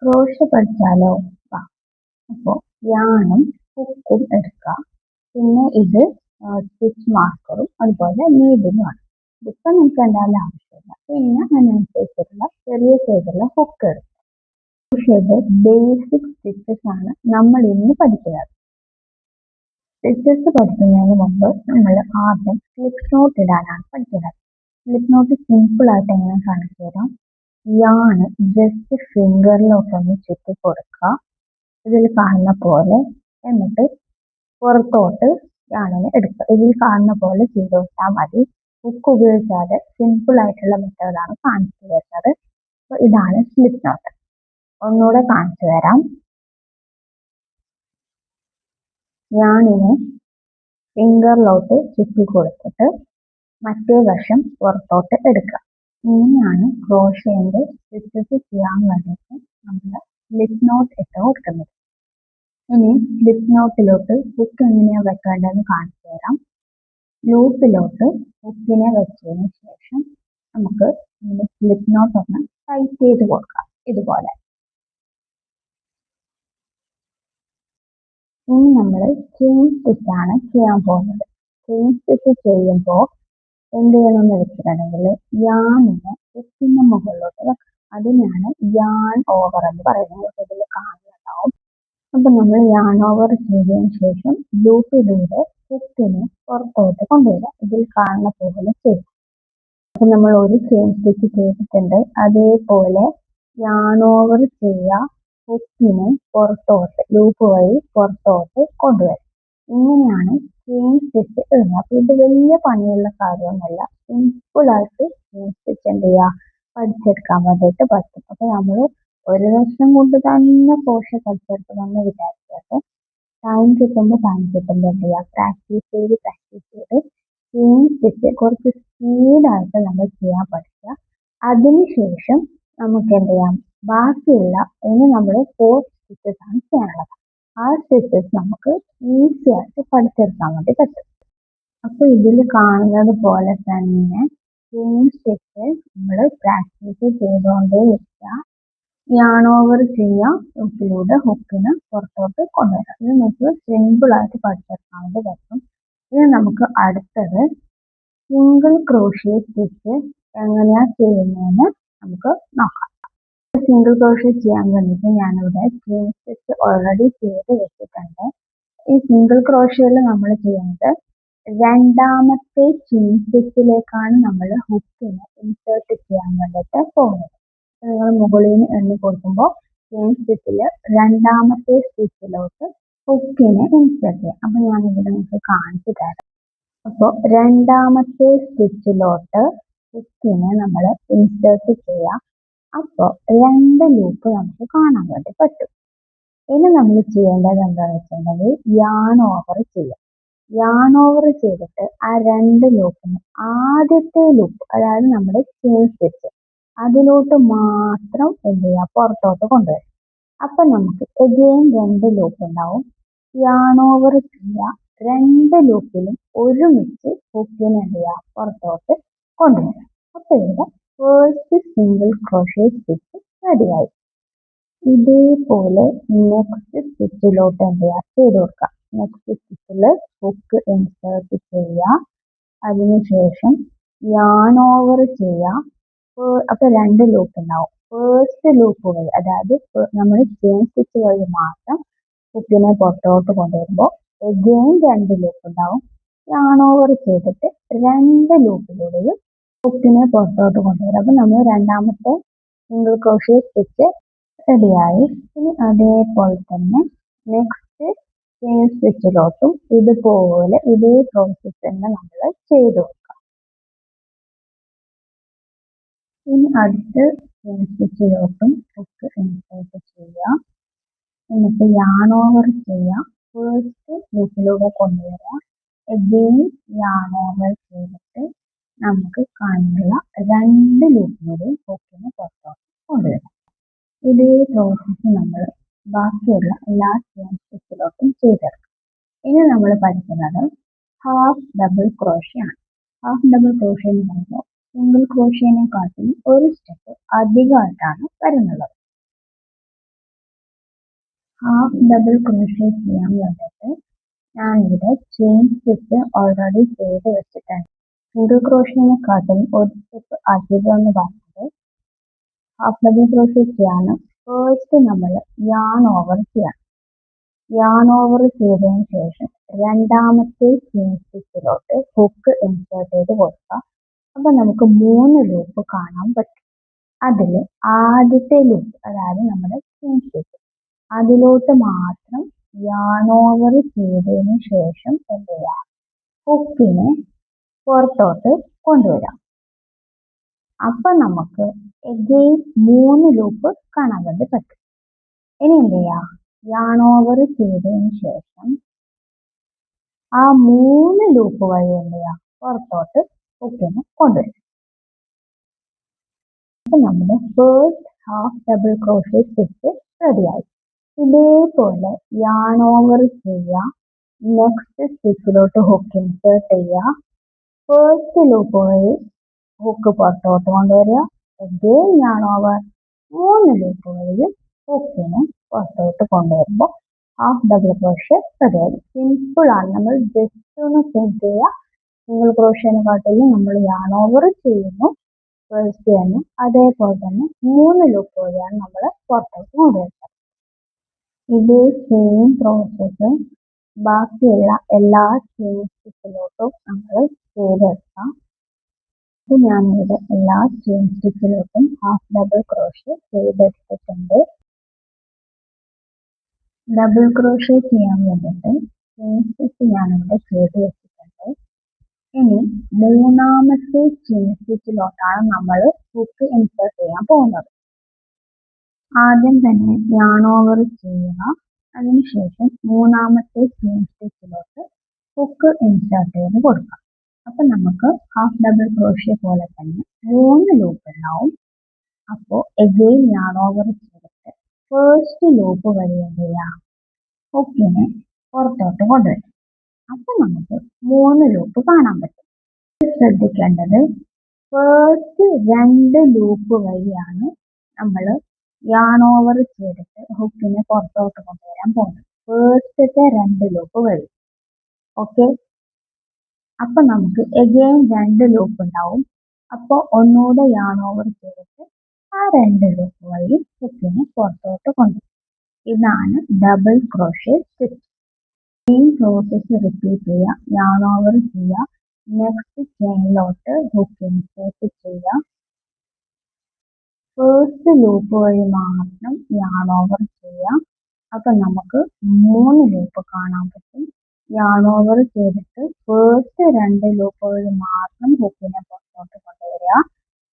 Crochet പഠിച്ചാലോ? വാ. അപ്പോൾ യാണും ഹുക്കും എടുക്കുക. പിന്നെ ഇത് സ്റ്റിച്ച് മാർക്കറും അതുപോലെ നീഡിലുമാണ്. ഇതിപ്പോൾ നമുക്ക് എന്തായാലും ആവശ്യമില്ല. പിന്നെ അതിനനുസരിച്ചിട്ടുള്ള ചെറിയ സൈസുള്ള ഹുക്ക് എടുക്കുക. ക്രോഷ്യയുടെ ബേസിക് സ്റ്റിച്ചസ് ആണ് നമ്മൾ ഇന്ന് പഠിക്കുന്നത്. സ്റ്റിച്ചസ് പഠിക്കുന്നതിന് മുമ്പ് നമ്മൾ ആദ്യം സ്ലിപ്പ് നോട്ട് ഇടാനാണ് പഠിക്കുന്നത്. സ്ലിപ്പ് നോട്ട് സിമ്പിൾ ആയിട്ട് എങ്ങനെ കാണിച്ചു തരാം. യാണ് ജസ്റ്റ് ഫിംഗറിലോട്ടൊന്ന് ചുറ്റി കൊടുക്കുക, ഇതിൽ കാണുന്ന പോലെ. എന്നിട്ട് പുറത്തോട്ട് യാണിനെ എടുക്കുക. ഇതിൽ കാണുന്ന പോലെ ചെയ്ത് കൊടുത്താൽ മതി. ഹുക്ക് ഉപയോഗിച്ചാതെ സിമ്പിൾ ആയിട്ടുള്ള മെത്തേഡാണ് കാണിച്ചു തരുന്നത്. അപ്പോൾ ഇതാണ് സ്ലിപ്പ് നോട്ട്. ഒന്നുകൂടെ കാണിച്ചു തരാം. യാണിനെ ഫിംഗറിലോട്ട് ചുറ്റി കൊടുത്തിട്ട് മറ്റേ വശം പുറത്തോട്ട് എടുക്കുക. ഇങ്ങനെയാണ് ക്രോഷ്യന്റെ സ്റ്റിച്ചസ് ചെയ്യാൻ വേണ്ടിയിട്ട് നമ്മൾ സ്ലിപ്പ് നോട്ട് ഇട്ട് കൊടുക്കുന്നത്. ഇനി സ്ലിപ്പ് നോട്ടിലോട്ട് ഹുക്ക് എങ്ങനെയാണ് വെക്കേണ്ടതെന്ന് കാണിച്ചു തരാം. ലൂപ്പിലോട്ട് ഹുക്കിനെ വെച്ചതിന് ശേഷം നമുക്ക് സ്ലിപ്പ് നോട്ട് ഒന്ന് ടൈറ്റ് ചെയ്ത് കൊടുക്കാം, ഇതുപോലെ. ഇനി നമ്മൾ ചെയിൻ സ്റ്റിച്ചാണ് ചെയ്യാൻ പോകുന്നത്. ചെയിൻ സ്റ്റിച്ച് ചെയ്യുമ്പോൾ എന്ത് ചെയ്യണമെന്ന് വെച്ചിട്ടുണ്ടെങ്കിൽ യാണിനെ ഹുക്കിന്റെ മുകളിലോട്ട് വെക്കണം. അതിനാണ് യാൺ ഓവർ എന്ന് പറയുന്നത്. ഇതിൽ കാണുന്നുണ്ടാവും. അപ്പൊ നമ്മൾ യാൺ ഓവർ ചെയ്തതിനു ശേഷം ലൂപ്പിലൂടെ ഹുക്കിനെ പുറത്തോട്ട് കൊണ്ടുവരിക. ഇതിൽ കാണുന്ന പോലെ ചെയ്യും. അപ്പൊ നമ്മൾ ഒരു ചെയിൻ സ്റ്റിച്ച് ചെയ്തിട്ടുണ്ട്. അതേപോലെ യാൺ ഓവർ ചെയ്യുക, ഹുക്കിനെ പുറത്തോട്ട് ലൂപ്പ് വഴി പുറത്തോട്ട് കൊണ്ടുവരും. ഇങ്ങനെയാണ് ചെയിൻ സ്റ്റിച്ച് ഇടുന്നത്. അപ്പൊ ഇത് വലിയ പണിയുള്ള കാര്യമൊന്നുമല്ല. സിമ്പിൾ ആയിട്ട് ചെയിൻ സ്റ്റിച്ച് എന്ത് ചെയ്യുക, പഠിച്ചെടുക്കാൻ വേണ്ടിയിട്ട് പറ്റും. അപ്പൊ നമ്മൾ ഒരു വർഷം കൊണ്ട് തന്നെ ക്രോഷ്യ പഠിച്ചെടുക്കണമെന്ന് വിചാരിച്ചിട്ട് ടൈം കിട്ടുമ്പോൾ എന്ത് ചെയ്യുക, പ്രാക്ടീസ് ചെയ്ത് ചെയിൻ സ്റ്റിച്ച് കുറച്ച് സ്പീഡായിട്ട് നമ്മൾ ചെയ്യാൻ പഠിക്കുക. അതിനുശേഷം നമുക്ക് എന്ത് ചെയ്യാം, ബാക്കിയുള്ള ഇനി നമ്മൾ 4 സ്റ്റിച്ചസ് ആണ് ചെയ്യാനുള്ളത്. ആ സ്റ്റിച്ചസ് നമുക്ക് ഈസി ആയിട്ട് പഠിച്ചെടുക്കാൻ വേണ്ടി പറ്റും. അപ്പൊ ഇതിൽ കാണുന്നത് പോലെ തന്നെ ചെയിൻ സ്റ്റിച്ച് നമ്മൾ പ്രാക്ടീസ് ചെയ്തുകൊണ്ടേ ഇരിക്കുക. യാൺ ഓവർ ചെയ്യുക, ലൂപ്പിലൂടെ ഹുക്കിന് പുറത്തോട്ട് കൊണ്ടുവരാം. ഇത് നമുക്ക് സിമ്പിൾ ആയിട്ട് പഠിച്ചെടുക്കാൻ വേണ്ടി പറ്റും. ഇനി നമുക്ക് അടുത്തത് സിംഗിൾ ക്രോഷ്യ സ്റ്റിച്ച് എങ്ങനെയാ ചെയ്യുന്നതെന്ന് നമുക്ക് നോക്കാം. സിംഗിൾ ക്രോഷ്യ ചെയ്യാൻ വേണ്ടിയിട്ട് ഞാനിവിടെ ചെയിൻ സ്റ്റിച്ച് ഓൾറെഡി ചെയ്ത് വെച്ചിട്ടുണ്ട്. ഈ സിംഗിൾ ക്രോഷ്യയിൽ നമ്മൾ ചെയ്യുന്നത് രണ്ടാമത്തെ ചെയിൻ സ്റ്റിച്ചിലേക്കാണ് നമ്മൾ ഹുക്കിനെ ഇൻസേർട്ട് ചെയ്യാൻ വേണ്ടിയിട്ട് പോകുന്നത്. നിങ്ങൾ മുകളിൽ നിന്ന് എണ്ണി കൊടുക്കുമ്പോൾ ചെയിൻ സ്റ്റിച്ചിൽ രണ്ടാമത്തെ സ്റ്റിച്ചിലോട്ട് ഹുക്കിനെ ഇൻസേർട്ട് ചെയ്യാം. അപ്പൊ ഞാനിവിടെ നിങ്ങൾക്ക് കാണിച്ചു തരാം. അപ്പോൾ രണ്ടാമത്തെ സ്റ്റിച്ചിലോട്ട് ഹുക്കിനെ നമ്മൾ ഇൻസേർട്ട് ചെയ്യാം. അപ്പോൾ 2 ലൂപ്പ് നമുക്ക് കാണാൻ വേണ്ടി പറ്റും. ഇനി നമ്മൾ ചെയ്യേണ്ടത് എന്താണെന്ന് വെച്ചിട്ടുണ്ടെങ്കിൽ യാൺ ഓവർ ചെയ്യാം. യാൺ ഓവർ ചെയ്തിട്ട് ആ 2 ലൂപ്പിന് ആദ്യത്തെ ലൂപ്പ്, അതായത് നമ്മുടെ ചെയിൻ സ്റ്റിച്ച്, അതിലോട്ട് മാത്രം എന്ത് ചെയ്യുക, പുറത്തോട്ട് കൊണ്ടുവരും. അപ്പൊ നമുക്ക് എഗെയിൻ 2 ലൂപ്പ് ഉണ്ടാവും. യാൺ ഓവർ ചെയ്യുക, 2 ലൂപ്പിലും ഒരുമിച്ച് ഹുക്കിനെ എന്ത് ചെയ്യുക, പുറത്തോട്ട് കൊണ്ടുവരാം. അപ്പൊ ഇവിടെ ഫസ്റ്റ് സിംഗിൾ ക്രോഷ്യ സ്റ്റിച്ച് റെഡിയായി. ഇതേപോലെ നെക്സ്റ്റ് സ്റ്റിച്ചിലോട്ട് എന്ത് ചെയ്യുക, ചെയ്ത് കൊടുക്കുക. നെക്സ്റ്റ് സ്റ്റിച്ചിൽ ഹുക്ക് ഇൻസേർട്ട് ചെയ്യുക, അതിനുശേഷം യാൺ ഓവർ ചെയ്യുക. അപ്പൊ 2 ലൂപ്പ് ഉണ്ടാവും. ഫസ്റ്റ് ലൂപ്പ് വഴി, അതായത് നമ്മൾ ചെയിൻ സ്റ്റിച്ച് വഴി മാത്രം ഹുക്കിനെ പുറത്തോട്ട് കൊണ്ടുവരുമ്പോൾ എഗെയിൻ 2 ലൂപ്പ് ഉണ്ടാവും. യാൺ ഓവർ ചെയ്തിട്ട് 2 ലൂപ്പിലൂടെയും ഹുക്കിനെ പുറത്തോട്ട് കൊണ്ടുവരും. അപ്പൊ നമ്മൾ രണ്ടാമത്തെ സിംഗിൾ ക്രോഷ്യ സ്റ്റിച്ച് റെഡിയായി. ഇനി അതേപോലെ തന്നെ നെക്സ്റ്റ് ചെയിൻ സ്റ്റിച്ചിലോട്ടും ഇതുപോലെ ഇതേ പ്രോസസ് തന്നെ നമ്മൾ ചെയ്ത് കൊടുക്കാം. ഇനി അടുത്ത് ചെയിൻ സ്റ്റിച്ചിലോട്ടും ഹുക്ക് ഇൻസേർട്ട് ചെയ്യുക, എന്നിട്ട് യാൺ ഓവർ ചെയ്യുക, ഫസ്റ്റ് ലൂപ്പിലൂടെ കൊണ്ടുവരിക, എഗെയിൻ യാൺ ഓവർ ചെയ്തിട്ട് നമുക്ക് കാണുന്ന 2 ലൂപ്പിലൂടെയും ഹുക്കിനെ പുറത്തോട്ട് കൊണ്ടുവരാം. ഇതേ പ്രോസസ്സ് നമ്മൾ ബാക്കിയുള്ള എല്ലാ ചെയിൻ സ്റ്റിച്ചിലോട്ടും ചെയ്തെടുക്കും. ഇനി നമ്മൾ പഠിക്കുന്നത് ഹാഫ് ഡബിൾ ക്രോഷ്യ ആണ്. ഹാഫ് ഡബിൾ ക്രോഷ്യ എന്ന് പറയുമ്പോൾ സിംഗിൾ ക്രോഷ്യനെക്കാട്ടിലും ഒരു സ്റ്റെപ്പ് അധികമായിട്ടാണ് വരുന്നുള്ളത്. ഹാഫ് ഡബിൾ ക്രോഷ്യ ചെയ്യാൻ വേണ്ടിയിട്ട് ഞാനിവിടെ ചെയിൻ സ്റ്റിച്ച് ഓൾറെഡി ചെയ്ത് വെച്ചിട്ടുണ്ട്. സിംഗിൾ ക്രോഷ്യനെക്കാട്ടും ഒരു സ്റ്റെപ്പ് അധികം എന്ന് പറയുന്നത് ഹാഫ് ഡബിൾ ക്രോഷ്യ ചെയ്യാണ്. ഫസ്റ്റ് നമ്മൾ യാൺ ഓവർ ചെയ്യണം. യാൺ ഓവർ ചെയ്തതിന് ശേഷം രണ്ടാമത്തെ ചെയിൻ സ്റ്റിച്ചിലോട്ട് ഹുക്ക് ഇൻസേർട്ട് ചെയ്ത് കൊടുക്കുക. അപ്പൊ നമുക്ക് 3 ലൂപ്പ് കാണാൻ പറ്റും. അതിൽ ആദ്യത്തെ ലൂപ്പ്, അതായത് നമ്മുടെ ചെയിൻ സ്റ്റിച്ച്, അതിലോട്ട് മാത്രം യാൺ ഓവർ ചെയ്തതിന് ശേഷം എന്ത് ചെയ്യുക, ഹുക്കിനെ പുറത്തോട്ട് കൊണ്ടുവരാം. അപ്പൊ നമുക്ക് എഗെയിൻ 3 ലൂപ്പ് കാണാൻ വേണ്ടി പറ്റും. ഇനി എന്ത് ചെയ്യാം, യാൺ ഓവർ ചെയ്തതിന് ശേഷം ആ 3 ലൂപ്പ് വഴി എന്ത് ചെയ്യാം, പുറത്തോട്ട് ഹുക്കിനെ കൊണ്ടുവരും. അപ്പൊ നമ്മുടെ first half double crochet stitch റെഡിയായി. ഇതേപോലെ യാൺ ഓവർ ചെയ്യുക, നെക്സ്റ്റ് സ്റ്റിച്ചിലോട്ട് ഹുക്ക് ഇൻസേർട്ട് ചെയ്യുക, ഫസ്റ്റ് ലൂപ്പ് വഴി ഹുക്ക് പുറത്തോട്ട് കൊണ്ടുവരിക, എഗെയിൻ യാൺ ഓവർ, 3 ലൂപ്പ് വഴി ഹുക്കിനെ പുറത്തോട്ട് കൊണ്ടുവരുമ്പോൾ ഹാഫ് ഡബിൾ ക്രോഷ്യ റെഡിയായി. സിമ്പിൾ ആണ്. നമ്മൾ ജസ്റ്റ് ഒന്ന് സെറ്റ് ചെയ്യുക. സിംഗിൾ ക്രോഷ്യനെക്കാട്ടിലും നമ്മൾ യാൺ ഓവർ ചെയ്യുന്നു ഫസ്റ്റ് തന്നെ, അതേപോലെ തന്നെ 3 ലൂപ്പ് വഴിയാണ് നമ്മൾ പുറത്തോട്ട് കൊണ്ടുവരുന്നത്. ഇതേ സെയിം പ്രോസസ്സ് ബാക്കിയുള്ള എല്ലാ ചെയിൻ സ്റ്റിച്ചിലോട്ടും നമ്മൾ ചെയ്തെടുക്കാം. ഇത് ഞാനിവിടെ എല്ലാ ചെയിൻ സ്റ്റിച്ചിലോട്ടും ഹാഫ് ഡബിൾ ക്രോഷ്യ ചെയ്തെടുത്തിട്ടുണ്ട്. ഡബിൾ ക്രോഷ്യ ചെയ്യാൻ വേണ്ടിയിട്ട് ചെയിൻ സ്റ്റിച്ച് ഞാനിവിടെ ചെയ്ത് വെച്ചിട്ടുണ്ട്. ഇനി മൂന്നാമത്തെ ചെയിൻ സ്റ്റിച്ചിലോട്ടാണ് നമ്മൾ ഹുക്ക് ഇൻസേർട്ട് ചെയ്യാൻ പോകുന്നത്. ആദ്യം തന്നെ യാൺ ഓവർ ചെയ്യുക, അതിനുശേഷം മൂന്നാമത്തെ ചെയിൻ സ്റ്റിച്ചിലോട്ട് ഹുക്ക് ഇൻസേർട്ട് ചെയ്ത് കൊടുക്കുക. അപ്പൊ നമുക്ക് ഹാഫ് ഡബിൾ ക്രോഷ്യ പോലെ തന്നെ 3 ലൂപ്പ് ഉണ്ടാവും. അപ്പോൾ എഗെയിൻ യാൺ ഓവർ ചെയ്തിട്ട് ഫസ്റ്റ് ലൂപ്പ് വഴി എന്ത് ചെയ്യാം, ഹുക്കിനെ പുറത്തോട്ട് കൊണ്ടുവരും. അപ്പൊ നമുക്ക് 3 ലൂപ്പ് കാണാൻ പറ്റും. ശ്രദ്ധിക്കേണ്ടത്, ഫസ്റ്റ് 2 ലൂപ്പ് വഴിയാണ് നമ്മൾ യാൺ ഓവർ ചെയ്തിട്ട് ഹുക്കിനെ പുറത്തോട്ട് കൊണ്ടുവരാൻ പോകുന്നത്. ഫസ്റ്റത്തെ 2 ലൂപ്പ് വഴി. ഓക്കെ, അപ്പൊ നമുക്ക് എഗെയിൻ 2 ലൂപ്പ് ഉണ്ടാവും. അപ്പോൾ ഒന്നുകൂടെ യാൺ ഓവർ ചെയ്തിട്ട് ആ 2 ലൂപ്പ് വഴി ഹുക്കിനെ പുറത്തോട്ട് കൊണ്ടുവരും. ഇതാണ് ഡബിൾ ക്രോഷ്യ സ്റ്റിച്ച്. ഈ പ്രോസസ്സ് റിപ്പീറ്റ് ചെയ്യുക. യാൺ ഓവർ ചെയ്യുക, നെക്സ്റ്റ് ചെയിനിലോട്ട് ഹുക്ക് ഇൻസേർട്ട് ചെയ്യുക, ഫസ്റ്റ് ലൂപ്പ് വഴി മാത്രം യാൺ ഓവർ ചെയ്യുക. അപ്പൊ നമുക്ക് 3 ലൂപ്പ് കാണാൻ പറ്റും. യാൺ ഓവർ ചെയ്തിട്ട് ഫസ്റ്റ് 2 ലൂപ്പ് വഴി മാത്രം ഹുക്കിനെ പുറത്തോട്ട് കൊണ്ടുവരിക.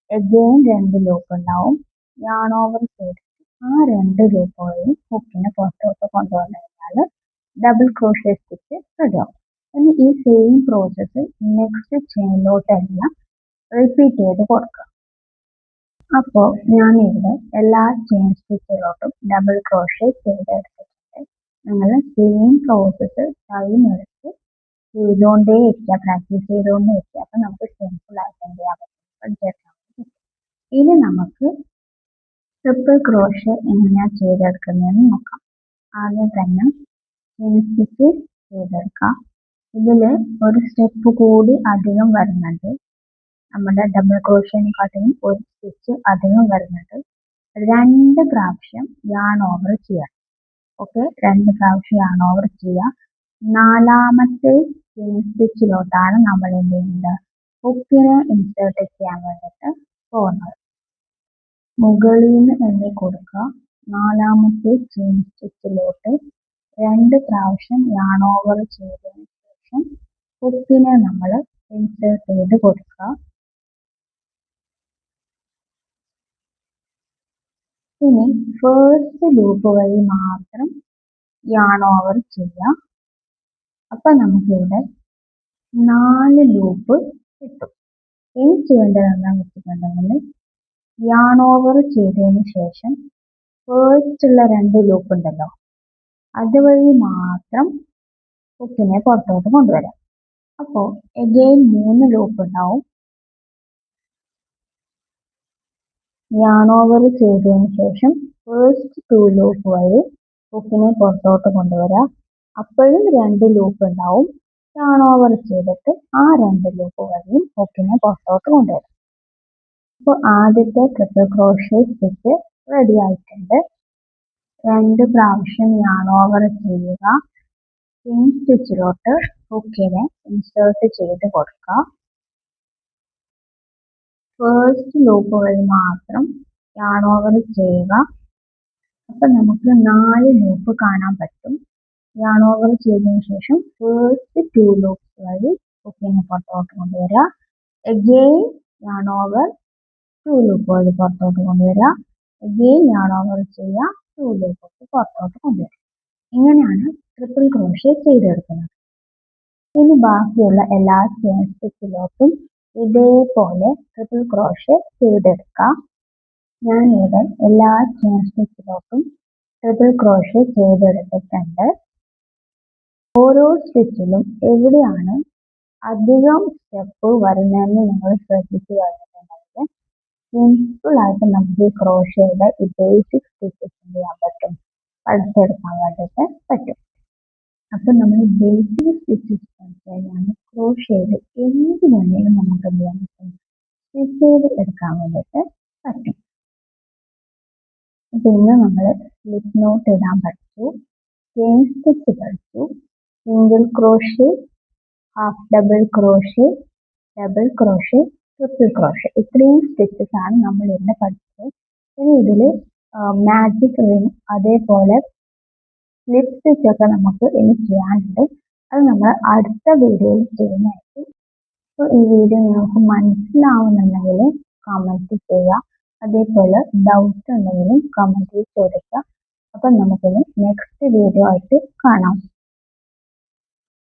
എഗെയിൻ 2 ലൂപ്പ് ഉണ്ടാവും. യാൺ ഓവർ ചെയ്തിട്ട് ആ 2 ലൂപ്പ് വഴി ഹുക്കിനെ പുറത്തോട്ട് കൊണ്ടുവന്നു കഴിഞ്ഞാൽ ഡബിൾ ക്രോഷ്യ സ്റ്റിച്ച് റെഡിയാവും. ഇനി ഈ സെയിം പ്രോസസ്സ് നെക്സ്റ്റ് ചെയിനിലോട്ടെല്ലാം റിപ്പീറ്റ് ചെയ്ത് കൊടുക്കുക. അപ്പോൾ ഞാനിവിടെ എല്ലാ ചെയിൻ സ്റ്റിച്ചിലോട്ടും ഡബിൾ ക്രോഷ്യ ചെയ്തെടുത്തിട്ടുണ്ട്. നിങ്ങൾ സെയിം പ്രോസസ്സ് ടൈം എടുത്ത് ചെയ്തുകൊണ്ടേ ഇരിക്കുക, പ്രാക്ടീസ് ചെയ്തുകൊണ്ടേ ഇരിക്കുക. അപ്പം നമുക്ക് സിമ്പിൾ ആയിട്ട് എന്ത് ചെയ്യാൻ പറ്റും. ഇനി നമുക്ക് ട്രിപ്പിൾ ക്രോഷ്യ എങ്ങനെയാണ് ചെയ്തെടുക്കുന്നതെന്ന് നോക്കാം. ആദ്യം തന്നെ ചെയിൻ സ്റ്റിച്ച് ചെയ്തെടുക്കാം. ഇതിൽ ഒരു സ്റ്റെപ്പ് കൂടി അധികം വരുന്നുണ്ട്. നമ്മുടെ ഡബിൾ ക്രോഷ്യനെക്കാട്ടിലും ഒരു സ്റ്റിച്ച് അധികം വരുന്നുണ്ട്. 2 പ്രാവശ്യം യാൺ ഓവർ ചെയ്യാം. ഓക്കെ, 2 പ്രാവശ്യം യാൺ ഓവർ ചെയ്യുക. 4ാമത്തെ ചെയിൻ സ്റ്റിച്ചിലോട്ടാണ് നമ്മൾ എന്ത് ചെയ്യുന്നത്, ഹുക്കിനെ ഇൻസേർട്ട് ചെയ്യാൻ വേണ്ടിയിട്ട് പോകുന്നത്. മുകളിൽ നിന്ന് എണ്ണി കൊടുക്കുക. 4ാമത്തെ ചെയിൻ സ്റ്റിച്ചിലോട്ട് 2 പ്രാവശ്യം യാൺ ഓവർ ചെയ്തതിന് ശേഷം ഹുക്കിനെ നമ്മൾ ഇൻസേർട്ട് ചെയ്ത് കൊടുക്കുക. ഇനി ഫസ്റ്റ് ലൂപ്പ് വഴി മാത്രം യാൺ ഓവർ ചെയ്യുക. അപ്പൊ നമുക്കിവിടെ 4 ലൂപ്പ് കിട്ടും. ഇനി ചെയ്യേണ്ടത് എന്താണെന്ന് വെച്ചിട്ടുണ്ടെങ്കിൽ യാൺ ഓവർ ചെയ്തതിന് ശേഷം ഫസ്റ്റുള്ള 2 ലൂപ്പ് ഉണ്ടല്ലോ, അതുവഴി മാത്രം ഹുക്കിനെ പുറത്തോട്ട് കൊണ്ടുവരാം. അപ്പോൾ എഗെയിൻ 3 ലൂപ്പ് ഉണ്ടാവും. യാൺ ഓവർ ചെയ്തതിന് ശേഷം ഫസ്റ്റ് 2 ലൂപ്പ് വഴി ഹുക്കിനെ പുറത്തോട്ട് കൊണ്ടുവരിക. അപ്പോഴും 2 ലൂപ്പ് ഉണ്ടാവും. ടേൺ ഓവർ ചെയ്തിട്ട് ആ 2 ലൂപ്പ് വഴിയും ഹുക്കിനെ പുറത്തോട്ട് കൊണ്ടുവരിക. അപ്പോൾ ആദ്യത്തെ ട്രിപ്പിൾ ക്രോഷ്യ സ്റ്റിച്ച് റെഡി ആയിട്ടുണ്ട്. 2 പ്രാവശ്യം യാൺ ഓവർ ചെയ്യുക. ചെയിൻ സ്റ്റിച്ചിലോട്ട് ഹുക്കിനെ ഇൻസേർട്ട് ചെയ്ത് കൊടുക്കുക. ഫസ്റ്റ് ലൂപ്പ് വഴി മാത്രം യാൺ ഓവർ ചെയ്യുക. അപ്പം നമുക്ക് 4 ലൂപ്പ് കാണാൻ പറ്റും. യാൺ ഓവർ ചെയ്തതിന് ശേഷം ഫസ്റ്റ് 2 ലൂപ്സ് വഴി ഹുക്കിനെ പുറത്തോട്ട് കൊണ്ടുവരിക. അഗെയിൻ യാൺ ഓവർ 2 ലൂപ്പ് വഴി പുറത്തോട്ട് കൊണ്ടുവരിക. അഗെയിൻ യാൺ ഓവർ ചെയ്യുക. 2 ലൂപ്പ് പുറത്തോട്ട് കൊണ്ടുവരിക. ഇങ്ങനെയാണ് ട്രിപ്പിൾ ക്രോഷ്യ ചെയ്തെടുക്കുന്നത്. ഇനി ബാക്കിയുള്ള എല്ലാ ചെയിൻ സ്റ്റിച്ചിലോട്ടും ഇതേപോലെ ട്രിപ്പിൾ ക്രോഷ്യ ചെയ്തെടുക്കാം. ഞാനിവിടെ എല്ലാ ചെയിൻ സ്റ്റിച്ചിലോട്ടും ട്രിപ്പിൾ ക്രോഷ്യ ചെയ്തെടുത്തിട്ടുണ്ട്. ഓരോ സ്റ്റിച്ചിലും എവിടെയാണ് അധികം സ്റ്റെപ്പ് വരുന്നതെന്ന് നിങ്ങൾ ശ്രദ്ധിച്ചു കഴിഞ്ഞിട്ടുണ്ടെങ്കിൽ സിമ്പിളായിട്ട് നമുക്ക് ഈ ക്രോഷ്യയുടെ ഈ ബേസിക് സ്റ്റിച്ചസ് എന്ത് ചെയ്യാൻ പറ്റും, പഠിച്ചെടുക്കാൻ വേണ്ടിയിട്ട് പറ്റും. അപ്പം നമ്മൾ ബേസിക് സ്റ്റിച്ചസ് പഠിച്ചു കഴിഞ്ഞാൽ ക്രോഷ്യയിൽ എന്ത് വേണമെങ്കിലും നമുക്ക് എന്ത് ചെയ്യാൻ പറ്റും, സ്റ്റിച്ച് ചെയ്ത് എടുക്കാൻ വേണ്ടിയിട്ട് പറ്റും. പിന്നെ നമ്മൾ സ്ലിപ്പ് നോട്ട് ഇടാൻ പഠിച്ചു, ചെയിൻ സ്റ്റിച്ച് പഠിച്ചു, single crochet, half double crochet, double crochet, triple crochet, ഇത്രയും സ്റ്റിച്ചസ് ആണ് നമ്മൾ ഇന്ന് പഠിച്ചത്. ഇനി ഇതിൽ മാജിക് റിംഗ് അതേപോലെ സ്ലിപ്പ് സ്റ്റിച്ച് ഒക്കെ നമുക്ക് ഇനി ചെയ്യാനുണ്ട്. അത് നമ്മൾ അടുത്ത വീഡിയോയിൽ ചെയ്യുന്നതായിരിക്കും. അപ്പോൾ ഈ വീഡിയോ നിങ്ങൾക്ക് മനസ്സിലാവുന്നുണ്ടെങ്കിൽ കമൻറ്റ് ചെയ്യുക. അതേപോലെ ഡൗട്ട് ഉണ്ടെങ്കിലും കമൻറ്റിൽ ചോദിക്കുക. അപ്പം നമുക്കിനി നെക്സ്റ്റ് വീഡിയോ ആയിട്ട് കാണാം.